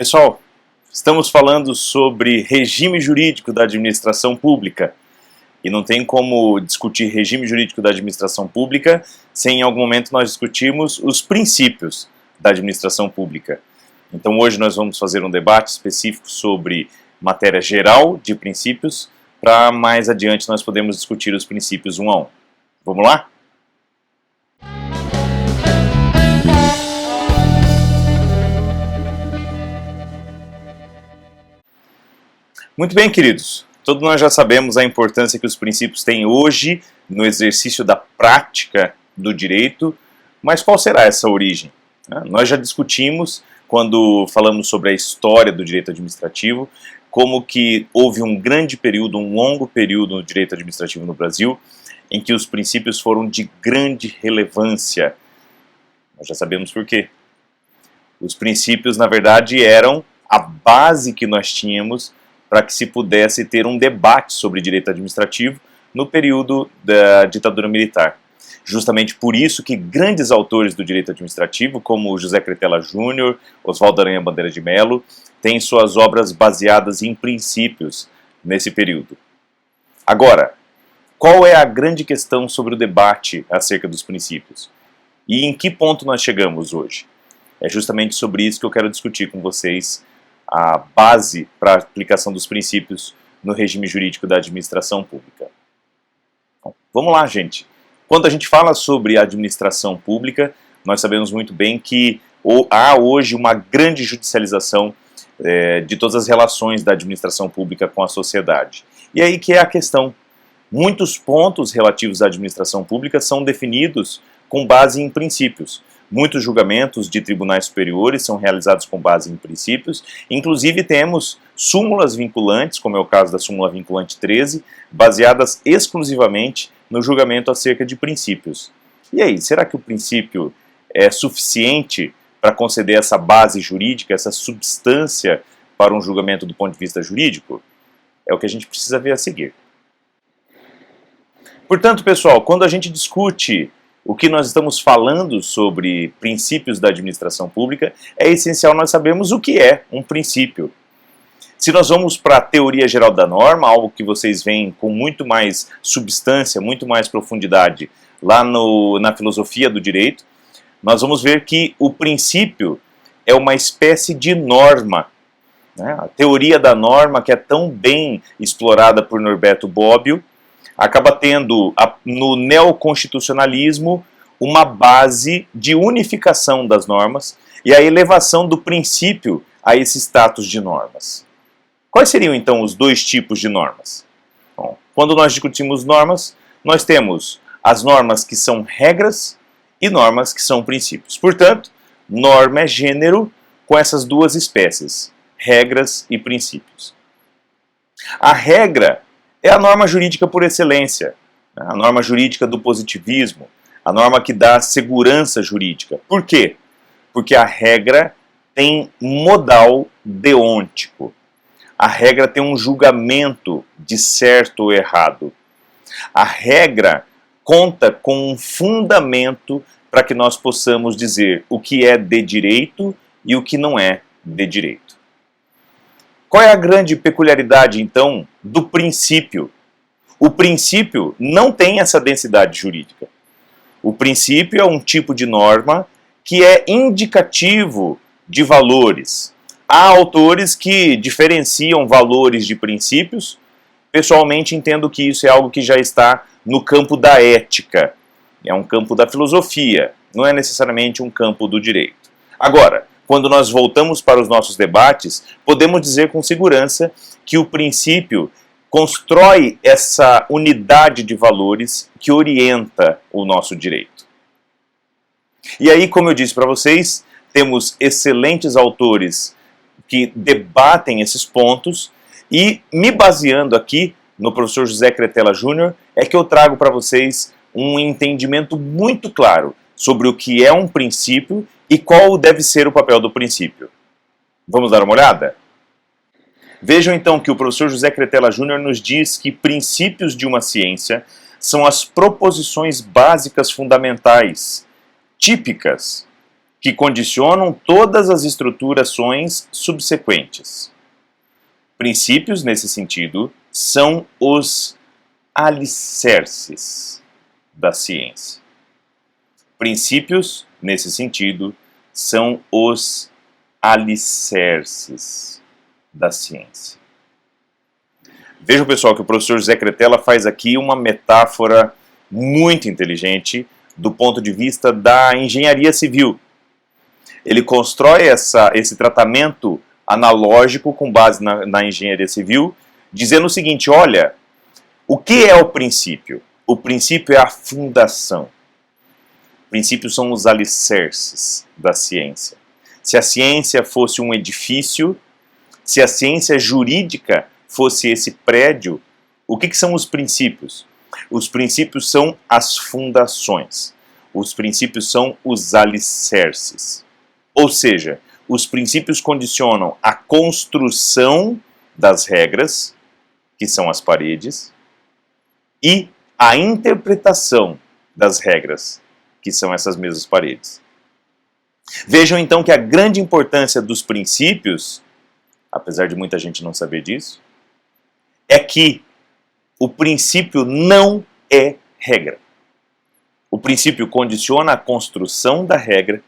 Pessoal, estamos falando sobre regime jurídico da administração pública e não tem como discutir regime jurídico da administração pública sem em algum momento nós discutirmos os princípios da administração pública. Então hoje nós vamos fazer um debate específico sobre matéria geral de princípios, para mais adiante nós podemos discutir os princípios um a um. Vamos lá? Muito bem, queridos. Todos nós já sabemos a importância que os princípios têm hoje no exercício da prática do direito, mas qual será essa origem? Nós já discutimos, quando falamos sobre a história do direito administrativo, como que houve um grande período, um longo período no direito administrativo no Brasil, em que os princípios foram de grande relevância. Nós já sabemos por quê. Os princípios, na verdade, eram a base que nós tínhamos para que se pudesse ter um debate sobre direito administrativo no período da ditadura militar. Justamente por isso que grandes autores do direito administrativo, como José Cretela Júnior, Oswaldo Aranha Bandeira de Mello, têm suas obras baseadas em princípios nesse período. Agora, qual é a grande questão sobre o debate acerca dos princípios? E em que ponto nós chegamos hoje? É justamente sobre isso que eu quero discutir com vocês, a base para a aplicação dos princípios no regime jurídico da administração pública. Bom, vamos lá, gente. Quando a gente fala sobre administração pública, nós sabemos muito bem que há hoje uma grande judicialização de todas as relações da administração pública com a sociedade. E aí que é a questão. Muitos pontos relativos à administração pública são definidos com base em princípios. Muitos julgamentos de tribunais superiores são realizados com base em princípios. Inclusive temos súmulas vinculantes, como é o caso da súmula vinculante 13, baseadas exclusivamente no julgamento acerca de princípios. E aí, será que o princípio é suficiente para conceder essa base jurídica, essa substância para um julgamento do ponto de vista jurídico? É o que a gente precisa ver a seguir. Portanto, pessoal, quando a gente discute o que nós estamos falando sobre princípios da administração pública, é essencial nós sabermos o que é um princípio. Se nós vamos para a teoria geral da norma, algo que vocês veem com muito mais substância, muito mais profundidade lá na filosofia do direito, nós vamos ver que o princípio é uma espécie de norma. A teoria da norma, que é tão bem explorada por Norberto Bobbio, acaba tendo no neoconstitucionalismo uma base de unificação das normas e a elevação do princípio a esse status de normas. Quais seriam então os dois tipos de normas? Bom, quando nós discutimos normas, nós temos as normas que são regras e normas que são princípios. Portanto, norma é gênero com essas duas espécies, regras e princípios. A regra é a norma jurídica por excelência, a norma jurídica do positivismo, a norma que dá segurança jurídica. Por quê? Porque a regra tem modal deontico. A regra tem um julgamento de certo ou errado. A regra conta com um fundamento para que nós possamos dizer o que é de direito e o que não é de direito. Qual é a grande peculiaridade, então, do princípio? O princípio não tem essa densidade jurídica. O princípio é um tipo de norma que é indicativo de valores. Há autores que diferenciam valores de princípios. Pessoalmente, entendo que isso é algo que já está no campo da ética. É um campo da filosofia, não é necessariamente um campo do direito. Agora, quando nós voltamos para os nossos debates, podemos dizer com segurança que o princípio constrói essa unidade de valores que orienta o nosso direito. E aí, como eu disse para vocês, temos excelentes autores que debatem esses pontos e, me baseando aqui no professor José Cretela Júnior, é que eu trago para vocês um entendimento muito claro sobre o que é um princípio e qual deve ser o papel do princípio. Vamos dar uma olhada? Vejam então que o professor José Cretela Júnior nos diz que princípios de uma ciência são as proposições básicas fundamentais, típicas, que condicionam todas as estruturações subsequentes. Princípios, nesse sentido, são os alicerces da ciência. Princípios, nesse sentido, são os alicerces da ciência. Vejam, pessoal, que o professor José Cretella faz aqui uma metáfora muito inteligente do ponto de vista da engenharia civil. Ele constrói esse tratamento analógico com base na engenharia civil, dizendo o seguinte: olha, o que é o princípio? O princípio é a fundação. Princípios são os alicerces da ciência. Se a ciência fosse um edifício, se a ciência jurídica fosse esse prédio, o que são os princípios? Os princípios são as fundações. Os princípios são os alicerces. Ou seja, os princípios condicionam a construção das regras, que são as paredes, e a interpretação das regras, que são essas mesmas paredes. Vejam então que a grande importância dos princípios, apesar de muita gente não saber disso, é que o princípio não é regra. O princípio condiciona a construção da regra,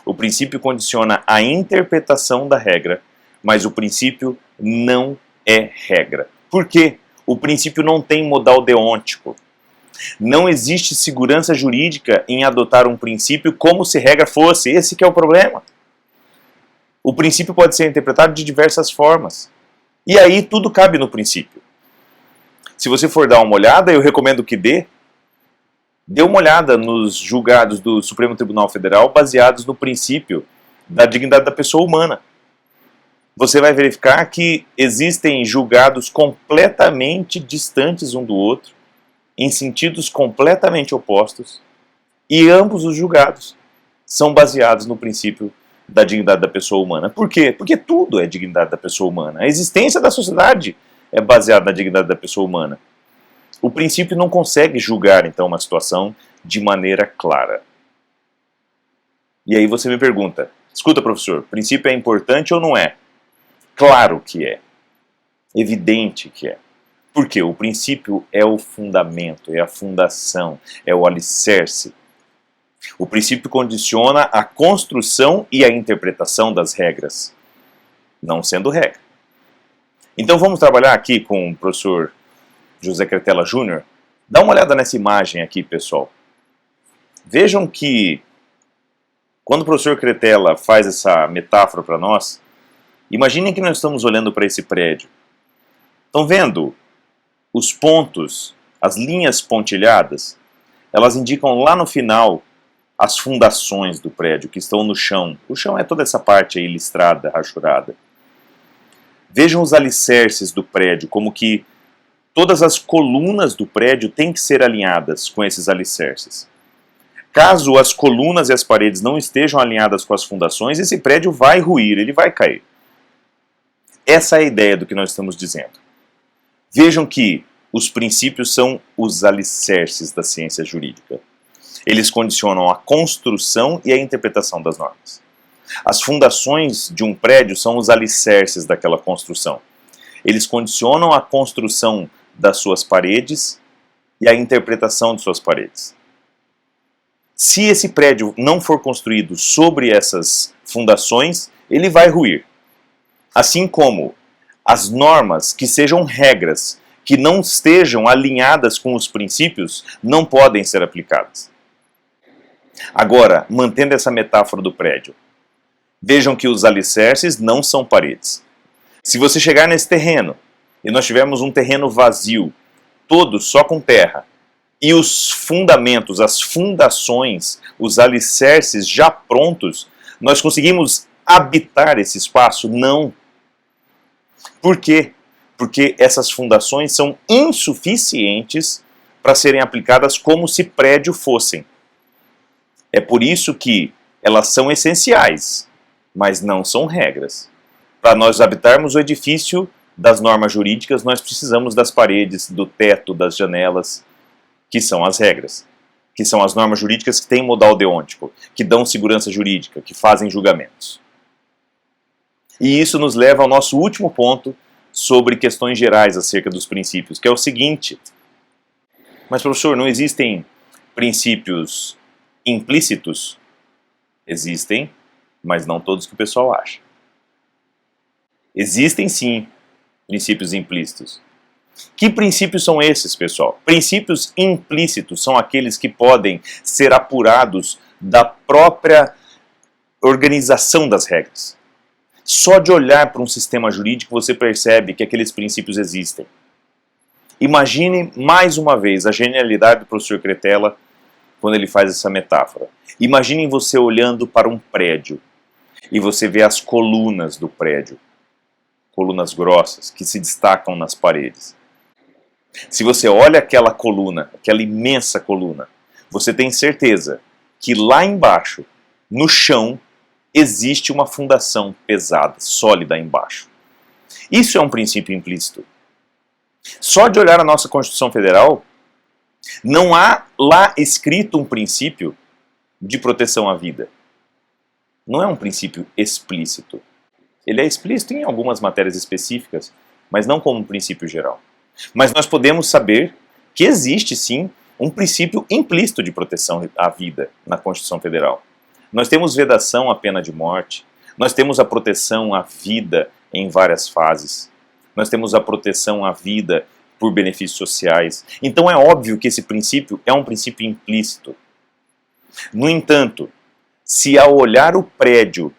o princípio condiciona a interpretação da regra, mas o princípio não é regra. Por quê? O princípio não tem modal deôntico. Não existe segurança jurídica em adotar um princípio como se regra fosse. Esse que é o problema. O princípio pode ser interpretado de diversas formas. E aí tudo cabe no princípio. Se você for dar uma olhada, eu recomendo que dê uma olhada nos julgados do Supremo Tribunal Federal baseados no princípio da dignidade da pessoa humana. Você vai verificar que existem julgados completamente distantes um do outro, em sentidos completamente opostos, e ambos os julgados são baseados no princípio da dignidade da pessoa humana. Por quê? Porque tudo é dignidade da pessoa humana. A existência da sociedade é baseada na dignidade da pessoa humana. O princípio não consegue julgar, então, uma situação de maneira clara. E aí você me pergunta: escuta, professor, princípio é importante ou não é? Claro que é. Evidente que é. Porque o princípio é o fundamento, é a fundação, é o alicerce. O princípio condiciona a construção e a interpretação das regras, não sendo regra. Então vamos trabalhar aqui com o professor José Cretella Júnior. Dá uma olhada nessa imagem aqui, pessoal. Vejam que quando o professor Cretella faz essa metáfora para nós, imaginem que nós estamos olhando para esse prédio. Estão vendo os pontos, as linhas pontilhadas? Elas indicam lá no final as fundações do prédio que estão no chão. O chão é toda essa parte aí listrada, rachurada. Vejam os alicerces do prédio, como que todas as colunas do prédio têm que ser alinhadas com esses alicerces. Caso as colunas e as paredes não estejam alinhadas com as fundações, esse prédio vai ruir, ele vai cair. Essa é a ideia do que nós estamos dizendo. Vejam que os princípios são os alicerces da ciência jurídica. Eles condicionam a construção e a interpretação das normas. As fundações de um prédio são os alicerces daquela construção. Eles condicionam a construção das suas paredes e a interpretação de suas paredes. Se esse prédio não for construído sobre essas fundações, ele vai ruir. Assim como as normas que sejam regras, que não estejam alinhadas com os princípios, não podem ser aplicadas. Agora, mantendo essa metáfora do prédio, vejam que os alicerces não são paredes. Se você chegar nesse terreno, e nós tivermos um terreno vazio, todo só com terra, e os fundamentos, as fundações, os alicerces já prontos, nós conseguimos habitar esse espaço? Não. Por quê? Porque essas fundações são insuficientes para serem aplicadas como se prédio fossem. É por isso que elas são essenciais, mas não são regras. Para nós habitarmos o edifício das normas jurídicas, nós precisamos das paredes, do teto, das janelas, que são as regras, que são as normas jurídicas que têm modal deôntico, que dão segurança jurídica, que fazem julgamentos. E isso nos leva ao nosso último ponto sobre questões gerais acerca dos princípios, que é o seguinte: mas professor, não existem princípios implícitos? Existem, mas não todos que o pessoal acha. Existem sim princípios implícitos. Que princípios são esses, pessoal? Princípios implícitos são aqueles que podem ser apurados da própria organização das regras. Só de olhar para um sistema jurídico você percebe que aqueles princípios existem. Imagine mais uma vez a genialidade do professor Cretella quando ele faz essa metáfora. Imagine você olhando para um prédio e você vê as colunas do prédio, colunas grossas que se destacam nas paredes. Se você olha aquela coluna, aquela imensa coluna, você tem certeza que lá embaixo, no chão, existe uma fundação pesada, sólida embaixo. Isso é um princípio implícito. Só de olhar a nossa Constituição Federal, não há lá escrito um princípio de proteção à vida. Não é um princípio explícito. Ele é explícito em algumas matérias específicas, mas não como um princípio geral. Mas nós podemos saber que existe sim um princípio implícito de proteção à vida na Constituição Federal. Nós temos vedação à pena de morte, nós temos a proteção à vida em várias fases, nós temos a proteção à vida por benefícios sociais. Então é óbvio que esse princípio é um princípio implícito. No entanto, se ao olhar o prédio,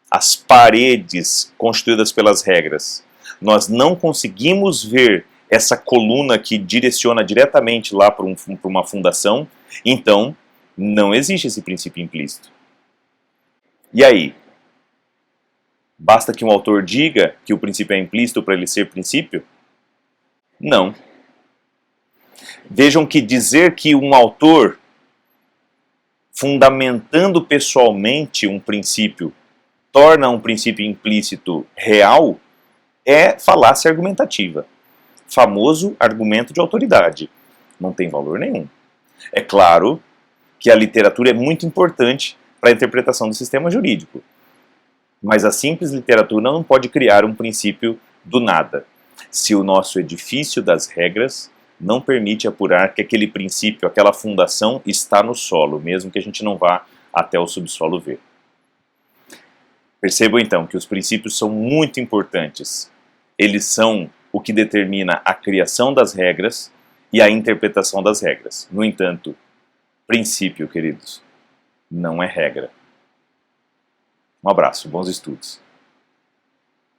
as paredes constituídas pelas regras, nós não conseguimos ver essa coluna que direciona diretamente lá para uma fundação, então não existe esse princípio implícito. E aí? Basta que um autor diga que o princípio é implícito para ele ser princípio? Não. Vejam que dizer que um autor, fundamentando pessoalmente um princípio, torna um princípio implícito real, é falácia argumentativa. Famoso argumento de autoridade. Não tem valor nenhum. É claro que a literatura é muito importante para a interpretação do sistema jurídico. Mas a simples literatura não pode criar um princípio do nada, se o nosso edifício das regras não permite apurar que aquele princípio, aquela fundação está no solo, mesmo que a gente não vá até o subsolo ver. Percebam então que os princípios são muito importantes. Eles são o que determina a criação das regras e a interpretação das regras. No entanto, princípio, queridos, não é regra. Um abraço, bons estudos.